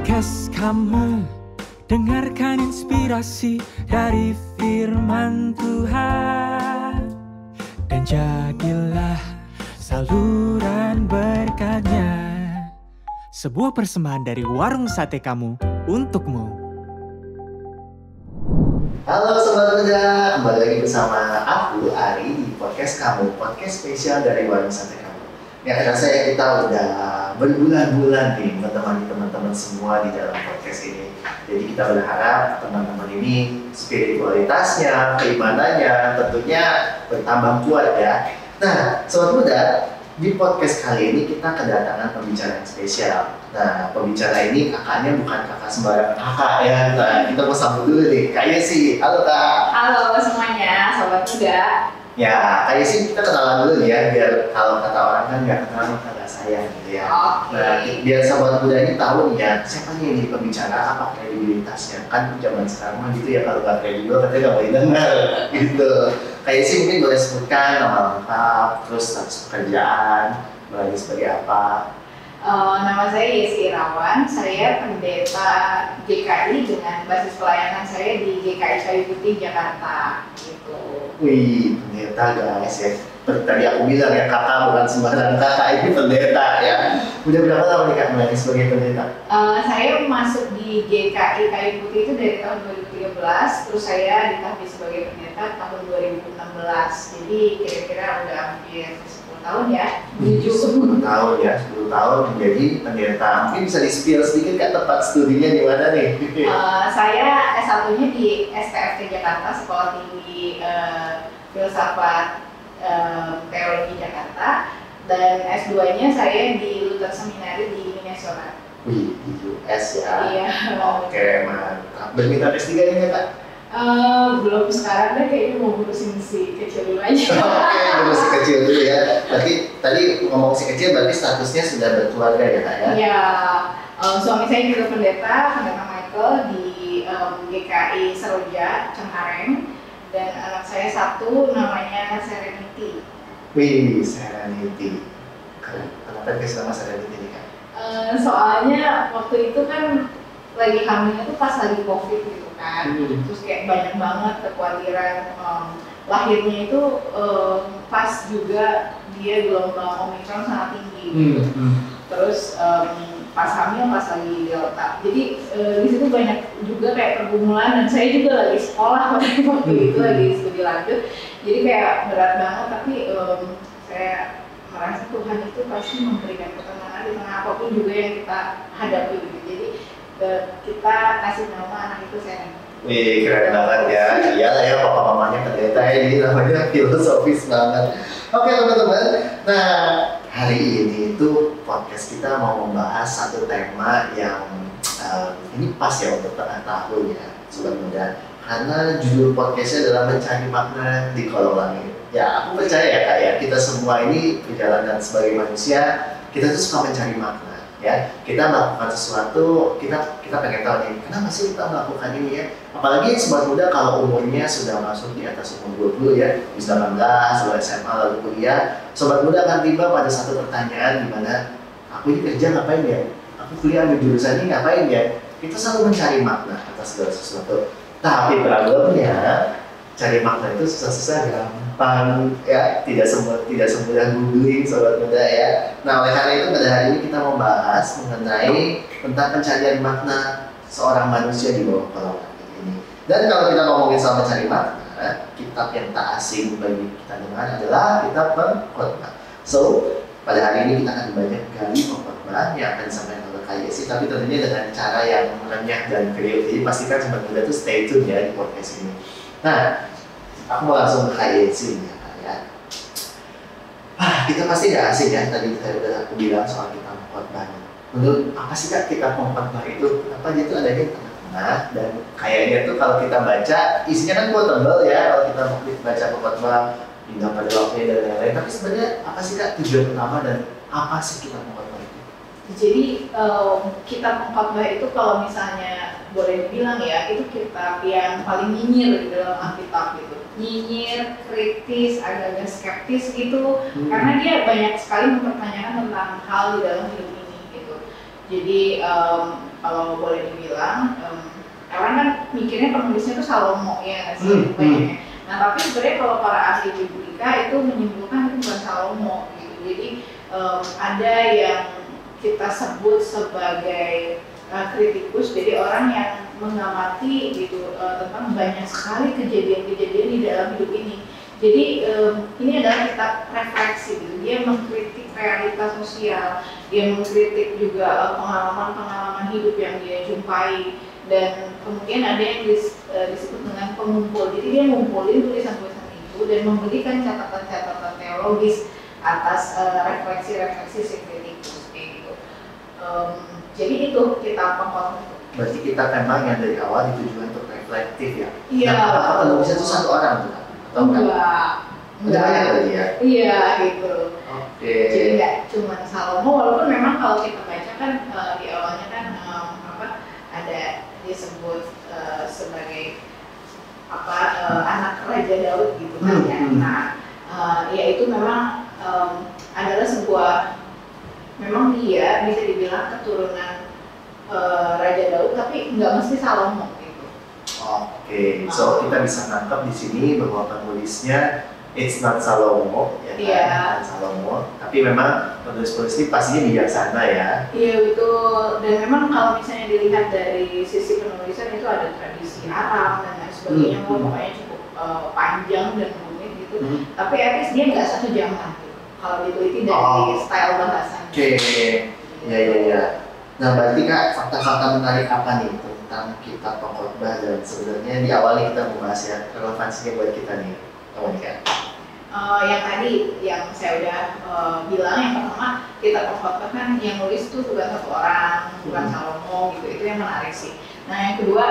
podcast kamu, dengarkan inspirasi dari firman Tuhan, dan jadilah saluran berkatnya. Sebuah persembahan dari warung sate kamu untukmu. Halo Sobat Muda, kembali lagi bersama aku Ari di podcast kamu, podcast spesial dari warung sate kamu. Ya, rasanya kita udah berbulan-bulan nih menemani teman-teman semua di dalam podcast ini. Jadi kita berharap teman-teman ini spiritualitasnya, keimanannya tentunya bertambah kuat ya. Nah, Sobat Muda, di podcast kali ini kita kedatangan pembicara yang spesial. Nah, pembicara ini kakaknya bukan kakak sembarang kakak ya. Nah, kita mau sambut dulu nih, Kak Yesi. Halo Kak. Halo semuanya, Sobat Muda. Ya, Kak Yesi kita kenalan dulu nih ya, biar kalau kata orang kan nggak kenal maka nggak sayang gitu ya. Oke. Nah, biar Sobat Muda ini tahu nih ya, siapa nih ini pembicara, apa kredibilitasnya. Kan zaman sekarang mah gitu ya, kalau nggak kredibel katanya nggak boleh dengar gitu. Kak Yesi mungkin boleh sebutkan nama lengkap, terus status pekerjaan, melayani sebagai apa. Nama saya Yesi Irawan, saya pendeta GKI dengan basis pelayanan saya di GKI Kayu Putih, Jakarta gitu. Wih, pendeta guys ya. Seperti tadi aku bilang ya, kakak bukan sembarang kakak, ini pendeta ya. Udah berapa lama nih Kak melayani sebagai pendeta? Saya masuk di GKI Kayu Putih itu dari tahun 2013, terus saya ditahbis sebagai pendeta tahun 2016. Jadi kira-kira udah hampir 10 tahun ya. 10 tahun ya, 10 tahun menjadi pendeta. Mungkin bisa di-spill sedikit kan tempat studinya di mana nih? Saya S1-nya di STFT Jakarta, Sekolah Tinggi Filsafat Teologi Jakarta, dan S2-nya saya di Luther Seminary di Minnesota. Wih, di US ya? Iya. Oke, mantap. Berminat S3-nya ya Kak? Belum sekarang deh, kayaknya mau ngurusin si kecil dulu aja. Oke, dulu si kecil dulu ya. Berarti tadi ngomong si kecil berarti statusnya sudah berkeluarga ya Kak ya? Iya, suami saya juga pendeta Michael di GKI Seroja, Cengkareng, dan anak saya satu namanya Serenity. Wih, Serenity. Kenapa dikasih nama Serenity nih Kak? Soalnya waktu itu kan lagi hamilnya tuh pas lagi COVID gitu kan, terus kayak banyak banget kekhawatiran. Lahirnya itu pas juga dia gelombang Omicron sangat tinggi. Terus pas hamil pas lagi Delta. Jadi di situ banyak juga kayak pergumulan, dan saya juga lagi sekolah waktu itu lagi studi lanjut. Jadi kayak berat banget, tapi saya merasa Tuhan itu pasti memberikan ketenangan di tengah apapun juga yang kita hadapi gitu. Jadi kita kasih nama anak itu Serenity. Wih, keren banget ya. Iyalah ya, papa mamanya pendeta ya, jadi namanya filosofis banget. Oke teman-teman, nah hari ini itu podcast kita mau membahas satu tema yang ini pas ya untuk tengah tahun ya, Sobat Muda. Karena judul podcastnya adalah mencari makna di kolong langit. Ya, aku percaya ya Kak ya, kita semua ini perjalanan sebagai manusia, kita tuh suka mencari makna. Ya, kita melakukan sesuatu, kita pengen tahu nih, kenapa sih kita melakukan ini ya? Apalagi Sobat Muda kalau umurnya sudah masuk di atas umur 20 ya, di 19, lalu SMA, lalu kuliah, Sobat Muda akan tiba pada satu pertanyaan di mana aku ini kerja ngapain ya? Aku kuliah ambil jurusan ini ngapain ya? Kita selalu mencari makna atas segala sesuatu. Tapi problemnya, cari makna itu susah-susah gampang ya, tidak semudah googling Sobat Muda ya. Nah, oleh karena itu pada hari ini kita mau bahas mengenai tentang pencarian makna seorang manusia di bawah kolong langit ini. Dan kalau kita ngomongin soal mencari makna, kitab yang tak asing bagi kita dengar adalah kitab Pengkhotbah. So, pada hari ini kita akan banyak gali pengkhotbah yang akan disampaikan oleh Kak Yesi, tapi tentunya dengan cara yang renyah dan real. Jadi pastikan Sobat Muda tuh stay tune ya di podcast ini. Nah, aku mau langsung ke Kak Yesi ya Kak ya. Kita pasti gak asing ya, tadi aku bilang soal kitab Pengkhotbah. Menurut apa sih Kak kitab Pengkhotbah itu? Kenapa dia tuh adanya di tengah-tengah, dan kayaknya tuh kalau kita baca, isinya kan quotable ya kalau kita baca Pengkhotbah, Indah pada waktunya dan lain-lain. Tapi sebenarnya apa sih Kak tujuan utama dan apa sih kitab Pengkhotbah itu? Jadi kitab Pengkhotbah itu kalau misalnya boleh dibilang ya, itu kitab yang paling nyinyir di dalam Alkitab gitu. Nyinyir, kritis, agak-agak skeptis gitu, karena dia banyak sekali mempertanyakan tentang hal di dalam hidup ini gitu. Jadi kalau boleh dibilang orang kan mikirnya penulisnya itu Salomo ya nggak sih banyaknya. Nah tapi sebenarnya kalau para ahli biblika itu menyimpulkan itu bukan Salomo gitu. Jadi ada yang kita sebut sebagai kritikus, jadi orang yang mengamati gitu tentang banyak sekali kejadian-kejadian di dalam hidup ini. Jadi ini adalah kitab refleksi gitu. Dia mengkritik realitas sosial, dia mengkritik juga pengalaman-pengalaman hidup yang dia jumpai, dan kemudian ada yang disebut dengan pengumpul. Jadi dia ngumpulin tulisan-tulisan itu dan memberikan catatan-catatan teologis atas refleksi-refleksi si kritikus kayak gitu. Jadi itu kita pokok. Berarti kita memang yang dari awal ditujukan untuk reflektif ya? Iya. Nah, apakah penulisnya itu satu orang tuh? Atau enggak? Udah banyak lagi ya? Iya gitu. Oke. Jadi nggak cuma Salomo, walaupun memang kalau kita baca kan di awalnya kan ada disebut sebagai anak Raja Daud gitu kan ya. Nah ya itu memang adalah sebuah, memang dia bisa dibilang keturunan Raja Daud, tapi nggak mesti Salomo gitu. Oke, so kita bisa nangkep di sini bahwa penulisnya it's not Salomo, ya kan? Yeah. Salomo, tapi memang penulis-penulis ini pastinya bijaksana ya. Iya betul, dan memang kalau misalnya dilihat dari sisi penulisan itu ada tradisi Arab dan lain sebagainya, pokoknya cukup panjang dan rumit gitu. Tapi at least dia nggak satu zaman gitu. Kalau diteliti dari style bahasanya. Oke, ya. Nah berarti Kak, fakta-fakta menarik apa nih tentang kitab Pengkhotbah, dan sebenarnya di awal nih kita membahas ya relevansinya buat kita nih, Kak? Yang tadi yang saya udah bilang, yang pertama kitab Pengkhotbah kan yang nulis tuh bukan satu orang, bukan Salomo gitu, itu yang menarik sih. Nah yang kedua,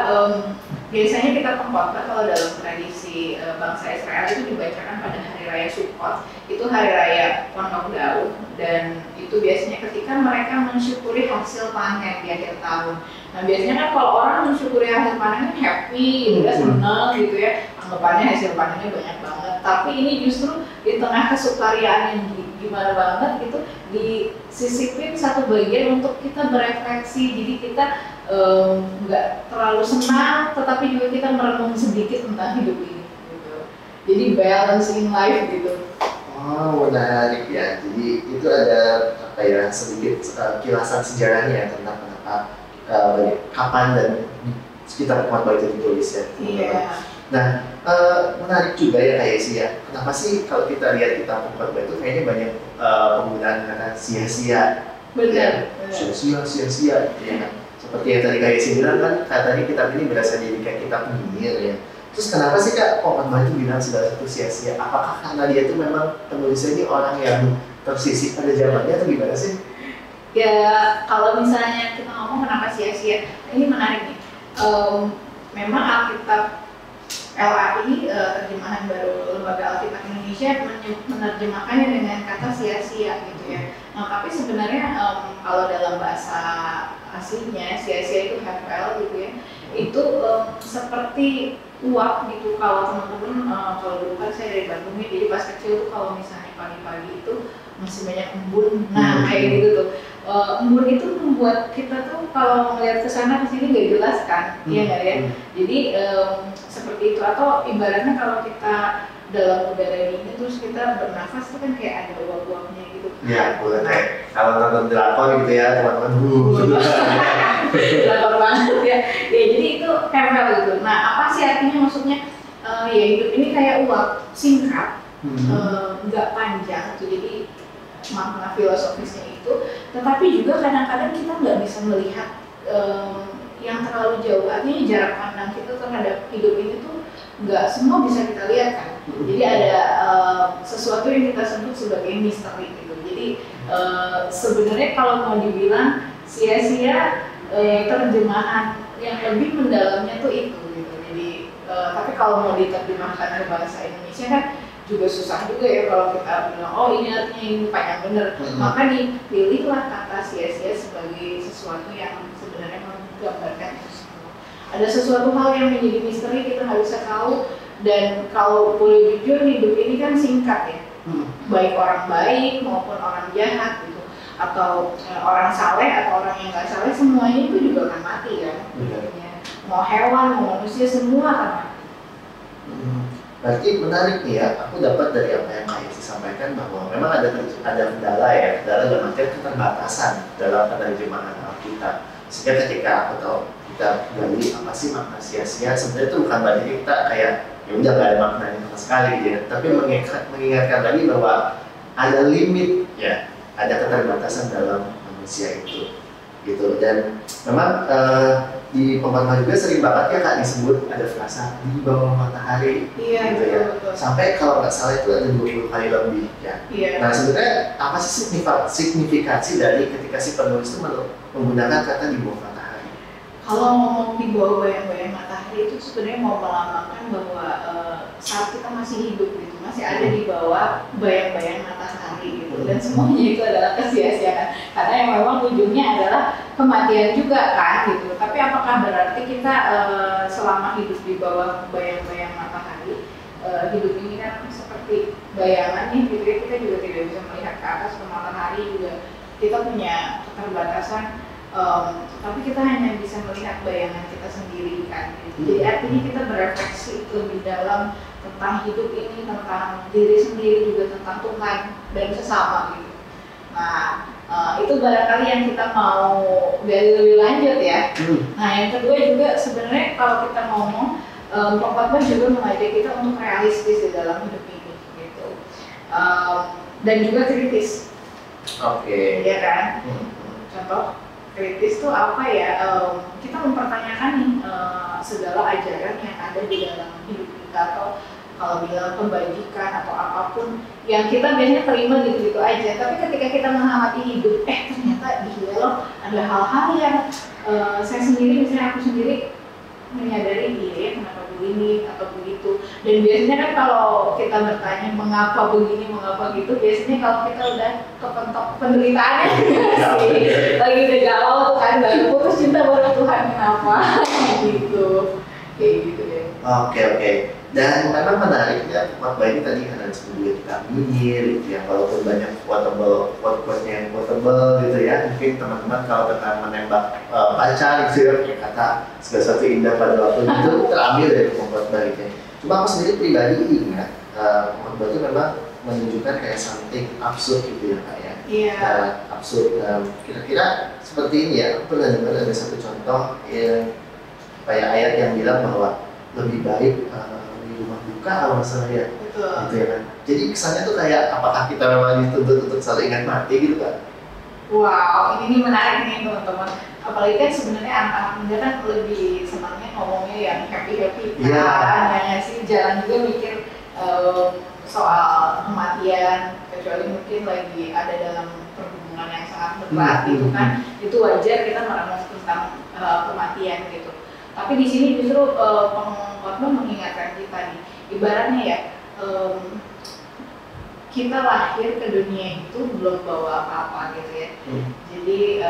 biasanya kitab Pengkhotbah kalau dalam tradisi bangsa Israel itu dibacakan pada hari raya Sukkot, itu hari raya Pondok Daud, dan itu biasanya ketika mereka mensyukuri hasil panen di akhir tahun. Nah biasanya kan kalau orang mensyukuri hasil panennya happy, gitu ya, seneng gitu ya, anggapannya hasil panennya banyak banget. Tapi ini justru di tengah kesukariaan yang gimana banget gitu, disisipin satu bagian untuk kita berefleksi. Jadi kita nggak terlalu senang, tetapi juga kita merenung sedikit tentang hidup ini gitu. Jadi balance in life gitu. Oh, menarik ya. Jadi itu ada apa ya, sedikit kilasan sejarahnya ya tentang kenapa kapan dan sekitar Pengkhotbah itu ditulis ya. Iya. Nah, menarik juga ya kayak sih ya. Kenapa sih kalau kita lihat kitab Pengkhotbah itu kayaknya banyak penggunaan kata sia-sia. Benar. Sia-sia, ya kan. Seperti yang tadi kayak sih bilang kan, katanya kitab ini berasal dari kayak kitab penyihir ya. Terus kenapa sih Kak Pengkhotbah itu bilang segala satu sia-sia? Apakah karena dia itu memang penulisnya ini orang yang tersisih pada zamannya atau gimana sih? Ya kalau misalnya kita ngomong kenapa sia-sia, ini menarik nih. Memang Alkitab LAI, terjemahan baru Lembaga Alkitab Indonesia, menerjemahkannya dengan kata sia-sia gitu ya. Nah tapi sebenarnya kalau dalam bahasa aslinya sia-sia itu hefel gitu ya. Itu seperti uap gitu. Kalau teman-teman, kalau dulu kan saya dari Bandung ya, jadi pas kecil tuh kalau misalnya pagi-pagi itu masih banyak embun, nah kayak gitu tuh. Embun itu membuat kita tuh kalau melihat ke sana ke sini nggak jelas kan, iya nggak ya? Jadi seperti itu, atau ibaratnya kalau kita dalam udara dingin terus kita bernafas tuh kan kayak ada uap-uapnya gitu. Iya, boleh kayak kalau nonton drakor gitu ya teman-teman. Drakor banget ya. Ya jadi itu tempel gitu. Nah apa sih artinya, maksudnya ya hidup ini kayak uap, singkat, nggak panjang tuh. Jadi makna filosofisnya itu, tetapi juga kadang-kadang kita nggak bisa melihat yang terlalu jauh. Artinya jarak pandang kita terhadap hidup ini tuh nggak semua bisa kita lihat kan. Jadi ada sesuatu yang kita sebut sebagai misteri gitu. Jadi sebenarnya kalau mau dibilang sia-sia, terjemahan yang lebih mendalamnya tuh itu gitu. Jadi tapi kalau mau diterjemahkan ke bahasa Indonesia kan juga susah juga ya kalau kita bilang oh ini artinya ini panjang bener. Maka dipilihlah kata sia-sia sebagai sesuatu yang sebenarnya menggambarkan itu semua. Ada sesuatu hal yang menjadi misteri, kita nggak bisa tahu. Dan kalau boleh jujur, hidup ini kan singkat ya, baik orang baik maupun orang jahat gitu. atau orang saleh atau orang yang nggak saleh, semuanya itu juga akan mati kan. Mau hewan, mau manusia, semua akan mati. Berarti menarik nih ya, aku dapat dari apa yang Kak Yesi sampaikan bahwa memang ada kendala ya, kendala dalam artian keterbatasan dalam penerjemahan Alkitab. Sehingga ketika aku tahu kita gali apa sih makna sia-sia, sebenarnya itu bukan berarti kita kayak ya udah nggak ada maknanya sama sekali gitu ya, tapi mengingatkan lagi bahwa ada limit ya, ada keterbatasan dalam manusia itu gitu. Dan memang di pembahasan juga sering banget ya Kak disebut ada frasa di bawah matahari gitu ya, sampai kalau nggak salah itu ada 20 kali lebih ya. Nah sebenarnya apa sih signifikasi dari ketika si penulis itu menggunakan kata di bawah matahari? Kalau ngomong di bawah bayang-bayang matahari itu sebenarnya mau melambangkan bahwa saat kita masih hidup gitu, masih ada di bawah bayang-bayang matahari gitu, dan semuanya itu adalah kesia-siaan karena yang memang ujungnya adalah kematian juga kan gitu. Tapi apakah berarti kita selama hidup di bawah bayang-bayang matahari, hidup ini kan seperti bayangan nih gitu ya, kita juga tidak bisa melihat ke atas ke matahari, juga kita punya keterbatasan. Tapi kita hanya bisa melihat bayangan kita sendiri kan gitu. Jadi artinya kita berefleksi lebih dalam tentang hidup ini, tentang diri sendiri, juga tentang Tuhan dan sesama gitu. Nah itu barangkali yang kita mau gali lebih lanjut ya. Nah yang kedua juga sebenarnya kalau kita ngomong, Pengkhotbah juga mengajak kita untuk realistis di dalam hidup ini gitu, dan juga kritis. Iya kan? Contoh kritis itu apa ya? Kita mempertanyakan nih segala ajaran yang ada di dalam hidup kita, atau kalau bilang kebajikan atau apapun yang kita biasanya terima gitu-gitu aja. Tapi ketika kita mengamati hidup, ternyata di dalam ada hal-hal yang saya sendiri, misalnya aku sendiri menyadari dia kenapa begini atau begitu. Dan biasanya kan kalau kita bertanya mengapa begini, mengapa gitu, biasanya kalau kita udah kepentok penderitaannya lagi udah galau kan, baru putus cinta baru Tuhan kenapa gitu, kayak gitu deh. Oke. Dan memang menariknya Pengkhotbah ini tadi karena sebelumnya kita nyinyir gitu ya, walaupun banyak quote-nya yang quotable gitu ya, mungkin teman-teman kalau tentang menembak pacar gitu ya, kayak kata segala sesuatu indah pada waktu itu terambil dari Pengkhotbah gitu ya. Cuma aku sendiri pribadi ingat Pengkhotbah itu memang menunjukkan kayak something absurd gitu ya Kak ya. Absurd. Kira-kira seperti ini ya, aku pernah dengar ada satu contoh yang kayak ayat yang bilang bahwa lebih baik rumah duka kalau masalah ya, gitu ya kan. Jadi kesannya tuh kayak apakah kita memang dituntut untuk selalu ingat mati gitu kan? Wow, ini menarik nih teman-teman. Apalagi kan sebenarnya anak-anak muda kan lebih senangnya ngomongnya yang happy kan, ya sih, jarang juga mikir soal kematian, kecuali mungkin lagi ada dalam perhubungan yang sangat berat gitu kan. Itu wajar kita merenung tentang kematian gitu. Tapi di sini justru Pengkhotbah mengingatkan kita nih, ibaratnya ya, kita lahir ke dunia itu belum bawa apa-apa gitu ya. Jadi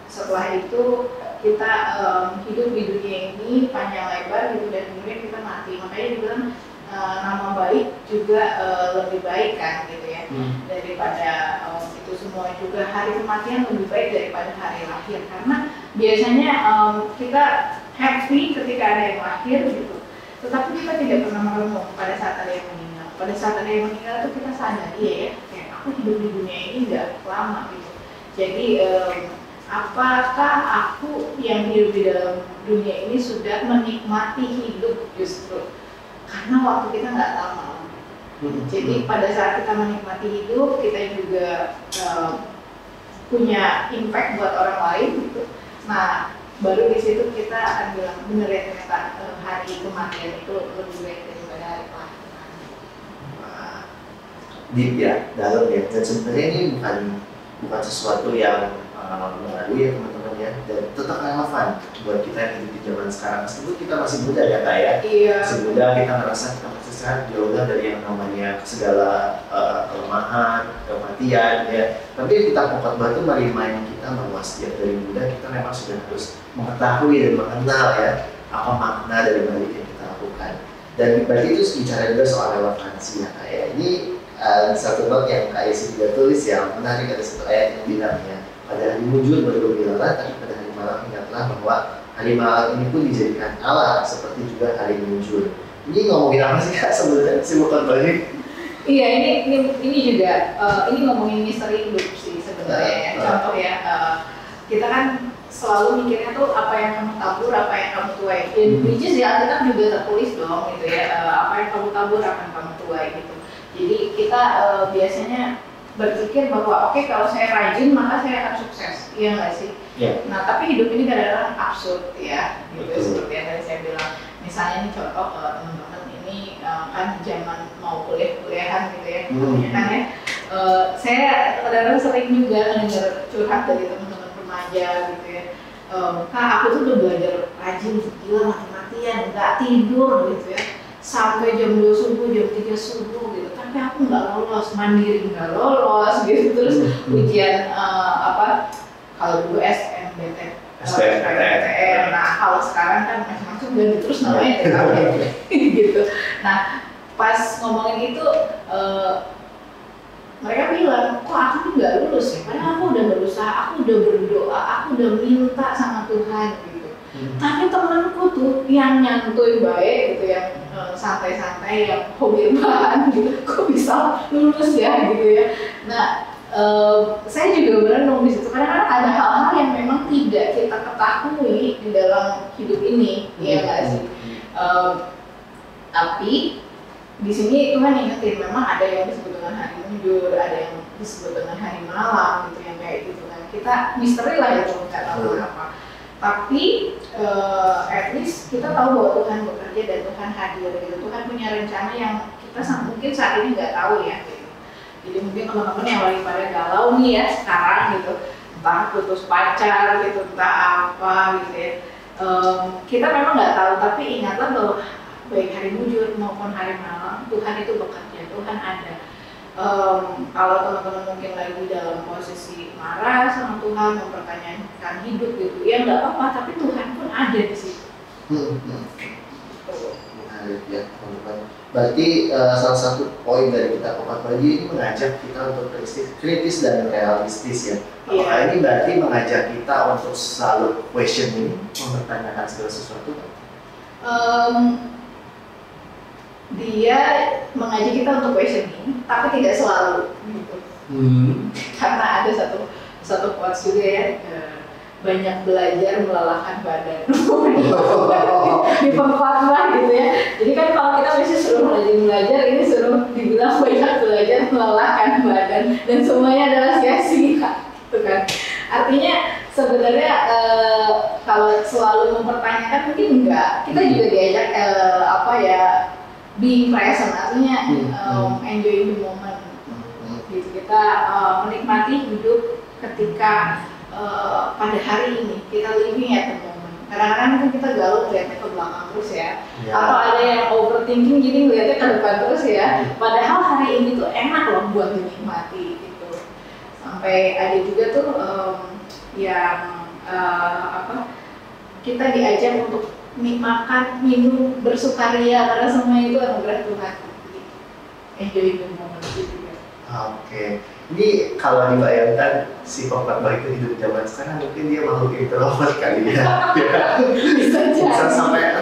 setelah itu kita hidup di dunia ini panjang lebar gitu, dan kemudian kita mati. Makanya dibilang nama baik juga lebih baik kan gitu ya, daripada itu semua. Juga hari kematian lebih baik daripada hari lahir, karena biasanya kita happy ketika ada yang lahir gitu, tetapi kita tidak pernah merenung pada saat ada yang meninggal. Pada saat ada yang meninggal itu kita sadar, ya kayak aku hidup di dunia ini nggak lama gitu. Jadi apakah aku yang hidup di dalam dunia ini sudah menikmati hidup justru karena waktu kita nggak lama. Jadi pada saat kita menikmati hidup, kita juga punya impact buat orang lain gitu. Nah, baru di situ kita akan bilang bener ya, ternyata hari kematian itu lebih baik daripada hari kelahiran. Wah, deep ya, dalam ya. Dan sebenarnya ini bukan sesuatu yang baru ya teman-teman ya, dan tetap relevan buat kita yang hidup di zaman sekarang. Meskipun kita masih muda ya Kak ya, masih muda, kita ngerasa kita masih sehat, jauh dari yang namanya segala kelemahan, kematian ya. Tapi kita Pengkhotbah itu merimain kita bahwa setiap dari muda kita memang sudah harus mengetahui dan mengenal ya apa makna dari balik yang kita lakukan. Dan berarti itu bicara juga soal relevansi ya Kak ya. Ini satu not yang Kak Isi juga tulis yang menarik, ada satu ayat yang bilangnya pada hari mujur bergembiralah, tapi pada hari malam ingatlah bahwa hari malam ini pun dijadikan Allah seperti juga hari mujur. Ini ngomongin apa sih Kak sebenarnya si bukan balik? Iya, ini juga ini ngomongin misteri hidup sih sebenarnya ya. Contoh ya, kita kan selalu mikirnya tuh apa yang kamu tabur, apa yang kamu tuai. Which is di Alkitab juga tertulis dong gitu ya, apa yang kamu tabur, apa yang kamu tuai gitu. Jadi kita biasanya berpikir bahwa oke, kalau saya rajin maka saya akan sukses, iya nggak sih? Yeah. Nah tapi hidup ini kadang-kadang absurd ya, gitu. Betul. Seperti yang tadi saya bilang. Misalnya nih contoh teman-teman ini kan zaman mau kuliahan gitu ya, kan ya. Saya kadang-kadang sering juga mendengar curhat dari teman-teman remaja gitu ya. Kak, aku tuh udah belajar rajin, gila mati-matian, nggak tidur gitu ya, sampai jam 2 subuh, jam 3 subuh gitu, tapi aku nggak lolos, mandiri nggak lolos gitu, terus ujian kalau dulu SNMPTN, nah kalau sekarang kan macam-macam ganti terus namanya gitu. Nah pas ngomongin itu mereka bilang, kok aku nih nggak lulus ya? Padahal aku udah berusaha, aku udah berdoa, aku udah minta sama Tuhan gitu. Tapi temenku tuh yang nyantuy baik gitu, yang santai-santai, yang hobi rebahan gitu, kok bisa lulus ya gitu ya. Nah, saya juga merenung di situ. Kadang-kadang ada hal-hal yang memang tidak kita ketahui di dalam hidup ini, ya nggak sih? Tapi di sini Tuhan ingetin, memang ada yang disebut dengan hari mujur, ada yang disebut dengan hari malam gitu, yang kayak gitu kan. Kita misteri lah itu, nggak tahu apa. Tapi at least kita tahu bahwa Tuhan bekerja dan Tuhan hadir gitu. Tuhan punya rencana yang kita mungkin saat ini nggak tahu ya gitu. Jadi mungkin teman-teman yang lagi pada galau nih ya sekarang gitu, entah putus pacar gitu, entah apa gitu ya. Kita memang nggak tahu, tapi ingatlah bahwa baik hari mujur maupun hari malam Tuhan itu bekerja, Tuhan ada. Kalau teman-teman mungkin lagi dalam posisi marah sama Tuhan, mempertanyakan hidup gitu, ya nggak apa-apa, tapi Tuhan pun ada di situ. Menarik ya teman-teman. Berarti salah satu poin dari kita Kokat Pagi ini mengajak kita untuk kritis dan realistis ya. Apakah ini berarti mengajak kita untuk selalu questioning, mempertanyakan segala sesuatu? Dia mengajak kita untuk questioning, tapi tidak selalu gitu. Karena ada satu quotes juga ya, banyak belajar melelahkan badan. Di pengkhotbah gitu ya. Jadi kan kalau kita masih suruh belajar, ini suruh dibilang banyak belajar melelahkan badan, dan semuanya adalah sia-sia, gitu kan. Artinya sebenarnya kalau selalu mempertanyakan mungkin enggak. Kita juga diajak being present, artinya enjoying the moment. Gitu. Kita menikmati hidup ketika pada hari ini, kita living at the moment. Kadang-kadang kan kita galau ngeliatnya ke belakang terus ya, atau ada yang overthinking jadi ngeliatnya ke depan terus ya. Padahal hari ini tuh enak loh buat dinikmati gitu. Sampai ada juga tuh kita diajak untuk makan, minum, bersukaria karena semua itu anugerah Tuhan. Enjoy the moment gitu ya. Oke. Ini kalau dibayangkan si Kokat Pagi itu hidup zaman sekarang, mungkin dia makhluk introvert kali ya. Bisa sampai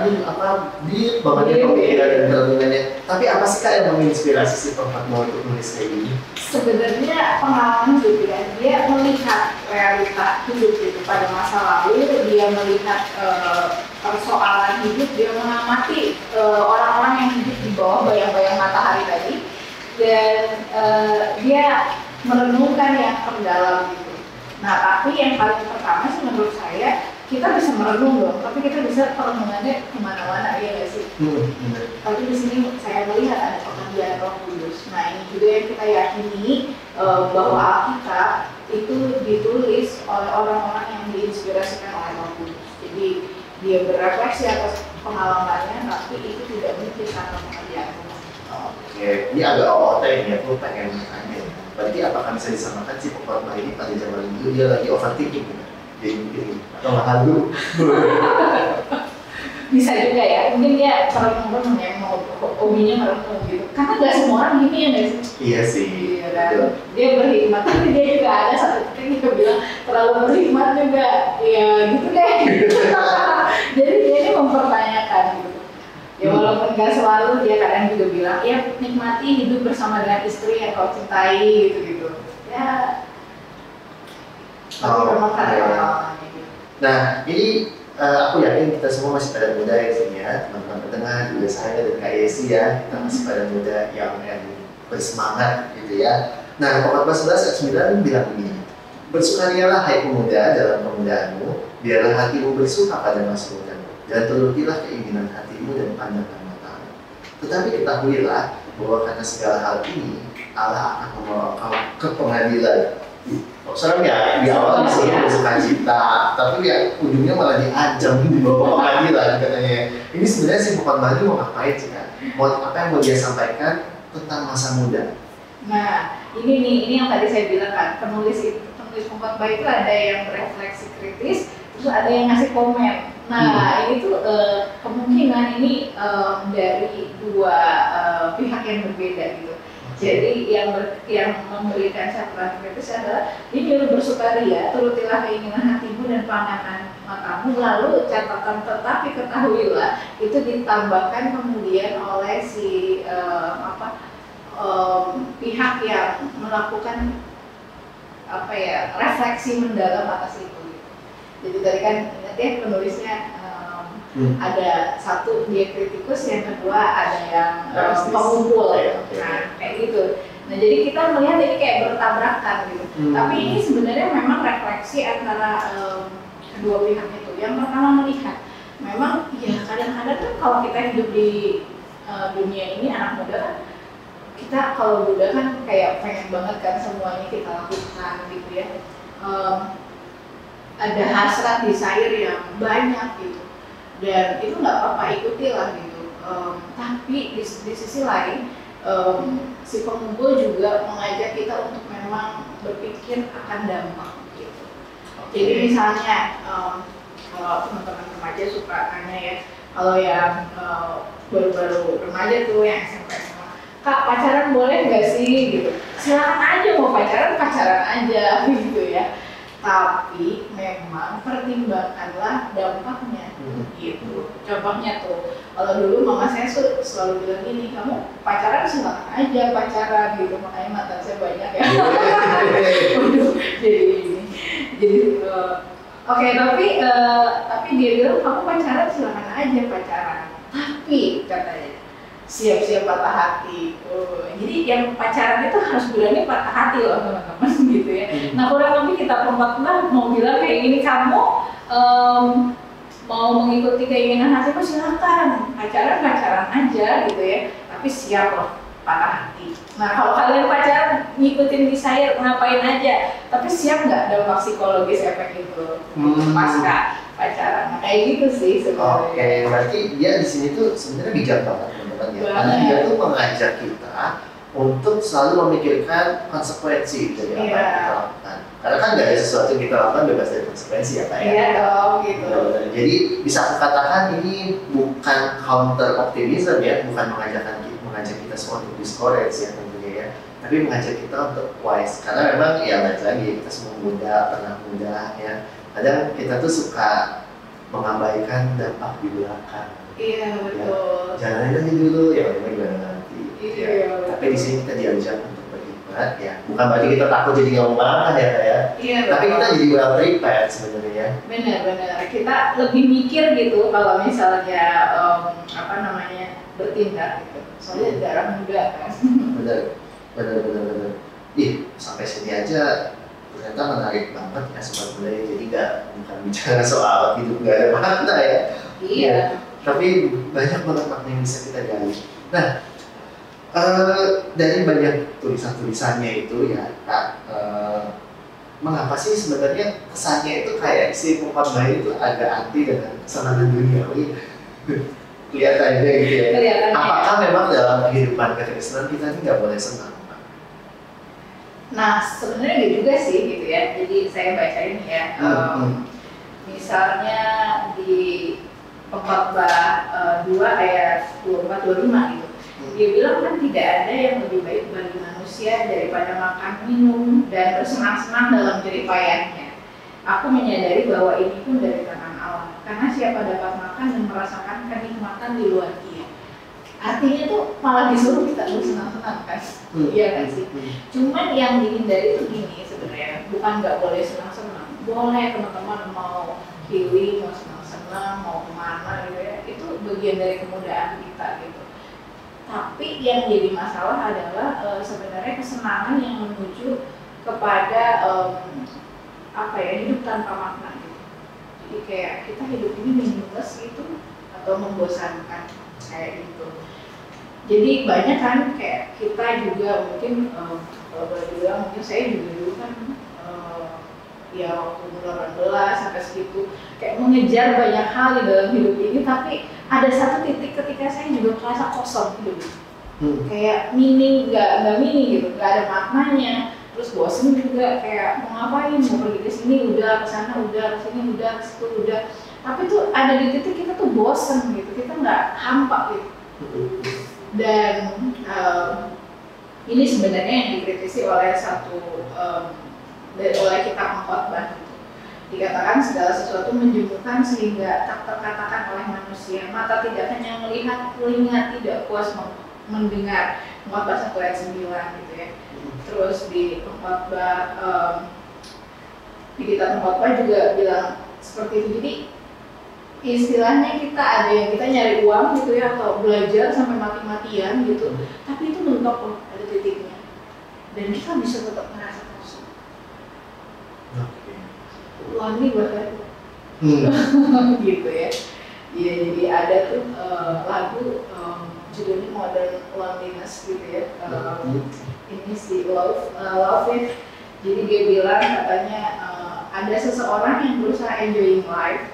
deep banget ya pemikiran dan renungannya. Tapi apa sih Kak yang menginspirasi si Kokat Pagi untuk nulis kayak gini? Sebenarnya pengalaman hidup ya, dia melihat realita hidup gitu pada masa lalu, dia melihat persoalan hidup, dia mengamati orang-orang yang hidup di bawah bayang-bayang matahari tadi, dan dia merenungkan yang terdalam gitu. Nah, tapi yang paling pertama sih menurut saya, kita bisa merenung dong, tapi kita bisa perenungannya kemana-mana, ya nggak sih? Tapi di sini saya melihat ada pekerjaan Roh Kudus. Nah, ini juga yang kita yakini bahwa Alkitab itu ditulis oleh orang-orang yang diinspirasikan oleh Roh Kudus. Jadi dia berefleksi atas pengalamannya, tapi itu tidak mungkin karena pekerjaan Tuhan. Oke, ini agak OOT ini, aku pengen tanya. Berarti apakah bisa disamakan si Kokat Pagi ini pada zaman itu dia lagi overthinking gitu? Jadi atau nggak halu? Bisa juga ya, mungkin dia merenung ya, mau hobinya merenung gitu. Karena nggak semua orang gini ya nggak sih? Iya sih. Iya kan? Dia berhikmat, tapi dia juga ada satu titik dia bilang terlalu berhikmat juga, ya gitu deh. Jadi dia ini mempertanyakan gitu. Ya walaupun nggak selalu, dia kadang juga bilang, ya nikmati hidup bersama dengan istri yang kau cintai gitu-gitu. Ya. Tapi memang kadang-kadang gitu. Nah, ini aku yakin kita semua masih pada muda ya sini ya, teman-teman pendengar juga saya dan Kak Yesi ya, kita masih pada muda yang bersemangat gitu ya. Nah, 14 ayat 9 bilang begini, bersukarialah hai pemuda dalam pemudaanmu, biarlah hatimu bersuka pada masa mudamu, dan turutilah keinginan hatimu dan pandangan matamu. Tetapi ketahuilah bahwa karena segala hal ini Allah akan membawa kau ke pengadilan. Serem ya, di awal disuruh bersuka cita, tapi ya ujungnya malah diancam di bawah pengadilan katanya. Ini sebenarnya si Bukan Bali mau ngapain sih kan? Mau apa yang mau dia sampaikan tentang masa muda? Nah, ini yang tadi saya bilang kan, penulis Bukan Bali itu ada yang berefleksi kritis, terus ada yang ngasih komen. Nah, ini tuh kemungkinan ini dari dua pihak yang berbeda gitu. Jadi yang memberikan catatan kritis adalah ini bersukaria, turutilah keinginan hatimu dan pandangan matamu. Lalu catatan tetapi ketahuilah itu ditambahkan kemudian oleh si pihak yang melakukan refleksi mendalam atas itu. Jadi tadi kan ingat ya penulisnya ada satu dia kritikus, yang kedua ada yang pengumpul, nah kayak gitu. Nah jadi kita melihat ini kayak bertabrakan gitu. Tapi ini sebenarnya memang refleksi antara kedua pihak itu. Yang pertama melihat, memang ya kadang-kadang kan kalau kita hidup di dunia ini anak muda kan, kita kalau muda kan kayak pengen banget kan semuanya kita lakukan gitu ya. Ada hasrat desire yang banyak gitu. Dan itu nggak apa-apa, ikutilah gitu. Tapi di sisi lain si pengumpul juga mengajak kita untuk memang berpikir akan dampak gitu. Jadi misalnya kalau teman-teman remaja suka tanya ya, kalau yang baru-baru remaja tuh yang SMP SMA, Kak pacaran boleh nggak sih gitu? Silakan aja, mau pacaran aja gitu ya. Tapi memang pertimbangkanlah dampaknya gitu. Contohnya tuh, kalau dulu mama saya selalu bilang gini, kamu pacaran silakan aja pacaran gitu, makanya mantan saya banyak ya. Waduh, jadi oke, tapi dia bilang kamu pacaran silakan aja pacaran, tapi katanya siap-siap patah hati. Jadi yang pacaran itu harus berani patah hati loh teman-teman gitu ya. Nah kurang lebih kita perempat mau bilang kayak gini, kamu mau mengikuti keinginan hatimu silakan, pacaran aja gitu ya. Tapi siap loh patah hati. Nah kalau kalian pacaran ngikutin desire ngapain aja, tapi siap nggak dampak psikologis efek itu pasca pacaran? Nah, kayak gitu sih sebenarnya. Oke, berarti dia di sini tuh sebenarnya bijak banget teman-teman ya. Karena dia tuh mengajak kita untuk selalu memikirkan konsekuensi dari apa yang kita lakukan. Karena kan nggak ada sesuatu yang kita lakukan bebas dari konsekuensi ya Pak ya. Iya dong gitu. Jadi bisa aku katakan ini bukan counter optimism ya, bukan mengajak kita semua untuk discourage ya tentunya ya, tapi mengajak kita untuk wise. Karena memang ya balik lagi kita semua pernah muda ya. Kadang kita tuh suka mengabaikan dampak di belakang. Iya betul. Ya, jalanin aja dulu ya, gimana nanti. Iya. Ya. Tapi di sini kita diajak untuk berhikmat ya. Bukan berarti kita takut jadi nggak mau makan ya Kak ya. Iya. Tapi kita jadi well prepared sebenarnya ya. Benar. Kita lebih mikir gitu kalau misalnya bertindak gitu. Soalnya darah muda kan. Benar. Ih, sampai sini aja ternyata menarik banget ya sobat budaya. Jadi bukan bicara soal hidup nggak ada makna ya. Iya. Tapi banyak banget makna yang bisa kita gali. Nah, dari banyak tulisannya itu ya Kak, mengapa sih sebenarnya kesannya itu kayak si Bukan Bali itu agak anti dengan kesenangan duniawi? Kelihatannya gitu ya. Apakah memang dalam kehidupan kekristenan kita ini nggak boleh senang? Nah sebenarnya gitu juga sih gitu ya. Jadi saya baca ini ya. Misalnya di Pengkhotbah 2 ayat 24-25 gitu. Dia bilang kan tidak ada yang lebih baik bagi manusia daripada makan, minum, dan bersenang-senang dalam jerih payahnya. Aku menyadari bahwa ini pun dari tangan Allah, karena siapa dapat makan dan merasakan kenikmatan di luar Dia. Artinya tuh malah disuruh kita bersenang-senang kan, iya kan sih. Cuman yang dihindari itu gini sebenarnya, bukan nggak boleh senang-senang, boleh teman-teman mau healing, mau senang-senang, mau kemana gitu ya, itu bagian dari kemudahan kita gitu. Tapi yang jadi masalah adalah sebenarnya kesenangan yang menuju kepada hidup tanpa makna gitu. Jadi kayak kita hidup ini meaningless gitu atau membosankan kayak gitu. Jadi banyak kan kayak kita juga mungkin kalau boleh dibilang mungkin saya juga dulu kan ya waktu umur 18 sampai segitu kayak mengejar banyak hal di dalam hidup ini, tapi ada satu titik ketika saya juga merasa kosong hidup ini. Kayak meaning nggak meaning gitu, nggak ada maknanya, terus bosen juga kayak mau ngapain, mau pergi ke sini udah, ke sana udah, ke sini udah, ke situ udah, tapi tuh ada di titik kita tuh bosen gitu, kita nggak hampa gitu. Dan ini sebenarnya yang dikritisi oleh oleh kitab Pengkhotbah gitu. Dikatakan segala sesuatu menjemukan sehingga tak terkatakan oleh manusia, mata tidak kenyang melihat, telinga tidak puas mendengar. Pengkhotbah 1 ayat 9 gitu ya. Terus di Pengkhotbah di kitab Pengkhotbah juga bilang seperti itu. Jadi istilahnya kita ada yang kita nyari uang gitu ya, atau belajar sampai mati-matian gitu, tapi itu mentok loh, ada titiknya, dan kita bisa tetap merasa kosong. Lonely bahkan gitu ya. Iya, jadi ada tuh lagu judulnya Modern Loneliness gitu ya. Ini si Love It. Jadi dia bilang katanya ada seseorang yang berusaha enjoying life.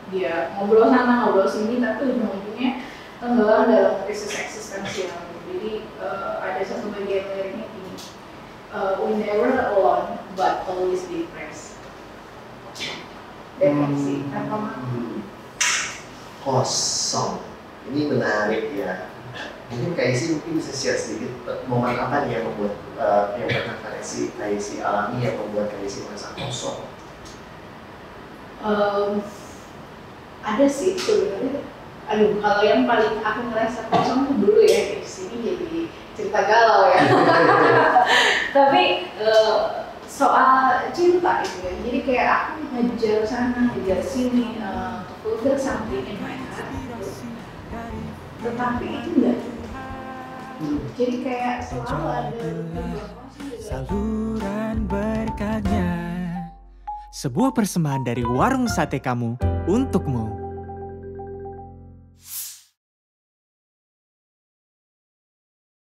Dia ngobrol sana, ngobrol sini, tapi ujung-ujungnya tenggelam dalam krisis eksistensial. Jadi ada satu bagian liriknya gini, we never alone, but always depressed. Depresi, tanpa makna. Kosong. Ini menarik ya. Mungkin Kak Isi mungkin bisa share sedikit momen apa nih yang membuat yang pernah Kak Isi alami yang membuat Kak Isi merasa kosong. Ada sih sebenarnya. Kalau yang paling aku ngerasa kosong tuh dulu ya, di sini jadi cerita galau ya. Tapi soal cinta gitu ya. Jadi kayak aku ngejar sana, ngejar sini, to fulfill something in my heart. Tetapi itu enggak. Jadi kayak selalu ada saluran berkatnya. Sebuah persembahan dari warung sate kamu untukmu.